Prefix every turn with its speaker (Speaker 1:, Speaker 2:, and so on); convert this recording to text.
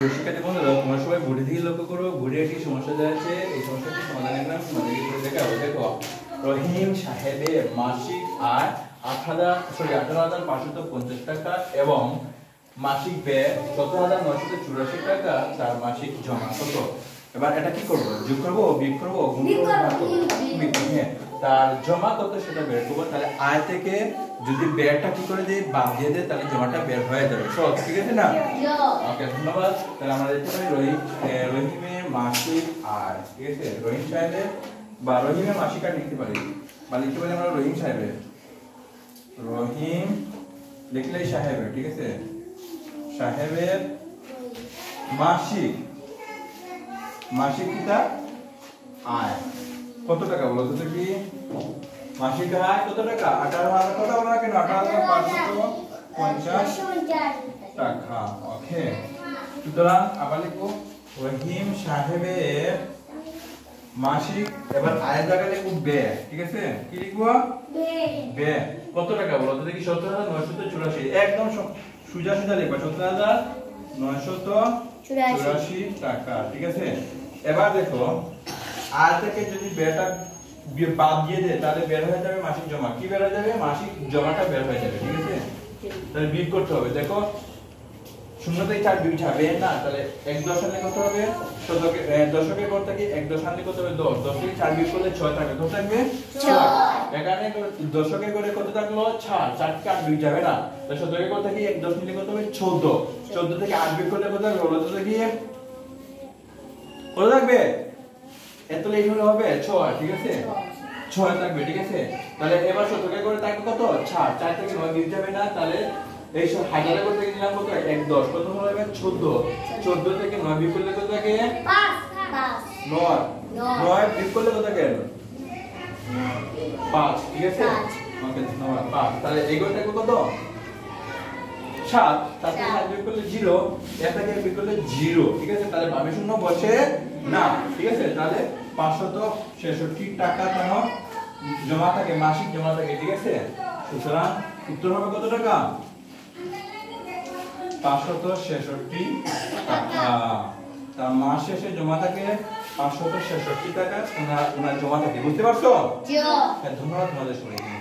Speaker 1: শিক্ষার্থী বন্ধুরা, তোমরা সবাই ঘুরে দিয়ে লক্ষ্য করো। ঘুরে একটি সমস্যা যাচ্ছে, এই সমস্যাটি সমাধানের নাম তোমাদেরকে করে দেখাবো। দেখো, রহিম সাহেবের মাসিক আয় 18,550 টাকা এবং মাসিক ব্যয় 17,984 টাকা। তার মাসিক জমা কত? এবার এটা কি করবো? যোগ করবো, বিয়োগ করবো, গুণ করবো? হ্যাঁ, তার জমা কত সেটা বের করবো। তাহলে আয় থেকে যদি ব্যয়টা কি করে দিই, বাদ দিয়ে দেয়, তাহলে জমাটা বের হয়ে যাবে। সহজ, ঠিক আছে না? ওকে, ধন্যবাদ। তাহলে আমরা দেখতে পারি রহিমের মাসিক আয়, ঠিক আছে? রহিম সাহেবের বা রহিমের মাসিক আয় লিখতে পারি, বা লিখতে পারি আমরা রহিম সাহেবের। রহিম লিখলে সাহেবের, ঠিক আছে? সাহেবের মাসিক কিটা আয় কত টাকা বলো তো দেখি? মাসিক আয় কত টাকা? 18,000 কত বলো না কেন? 18,550 টাকা। ওকে, সুতরাং আবার লিখবো রহিম সাহেবের মাসিক, এবার আয়ের জায়গায় লিখবো ব্যয়, ঠিক আছে? কি লিখবো? ব্যয় কত টাকা বলো তো দেখি? 17,984। একদম সোজা লিখবা, 17,984 টাকা, ঠিক আছে? এবার দেখো, আয় থেকে যদি ব্যয়টা বাদ দিয়ে দেয়, তাহলে বের হয়ে যাবে মাসিক জমা। কি বের হয়ে যাবে? মাসিক জমাটা বের হয়ে যাবে, ঠিক আছে? তাহলে বিয়োগ করতে হবে। দেখো, 0 থেকে 4 বিয়োগ যাবে না, তাহলে 1 10 আনলে কত হবে? দশকের পর থেকে 1 10 আনলে কত হবে? 10। 10 থেকে 4 বিয়োগ করলে 6 থাকবে। কত থাকবে? 6। এখানে দশকের করে কত থাকলো? 4। 4 থেকে 8 বিয়োগ যাবে না, তাহলে শতকের পর থেকে 1 10 নিলে কত হবে? 14। 14 থেকে 8 বিয়োগ করলে কত হবে? বলো তো দেখি, কত থাকবে? এত লেট হলে হবে 6, ঠিক আছে? 6 থাকবে, ঠিক আছে? তাহলে এবার শতকের করে থাকবে কত? 4। 4 থেকে 9 বিয়োগ যাবে না, তাহলে এই হাজারের করে থেকে নিলাম কত? 1 10। কত হলো? 14। 14 থেকে 9 বিয়োগ করলে কত থাকে? 5। 9 বিয়োগ করলে কত থাকে? 5, ঠিক আছে? ওকে, ধন্যবাদ। 5। তাহলে এগুলো থাকবে কত? 7। 7 থেকে 7 বিয়োগ করলে 0। এর থেকে বিয়োগ করলে 0, ঠিক আছে? তাহলে ভাবে শূন্য বসে না, ঠিক আছে? তাহলে 566 টাকা তোমার জমা থাকে, মাসিক জমা থাকে, ঠিক আছে? সুতরাং উত্তর হবে কত টাকা? 566 টাকা। তার মাস শেষে জমা থাকে 566 টাকা, ওনার জমা থাকে। বুঝতে পারছো? ধন্যবাদ তোমাদের সবাইকে।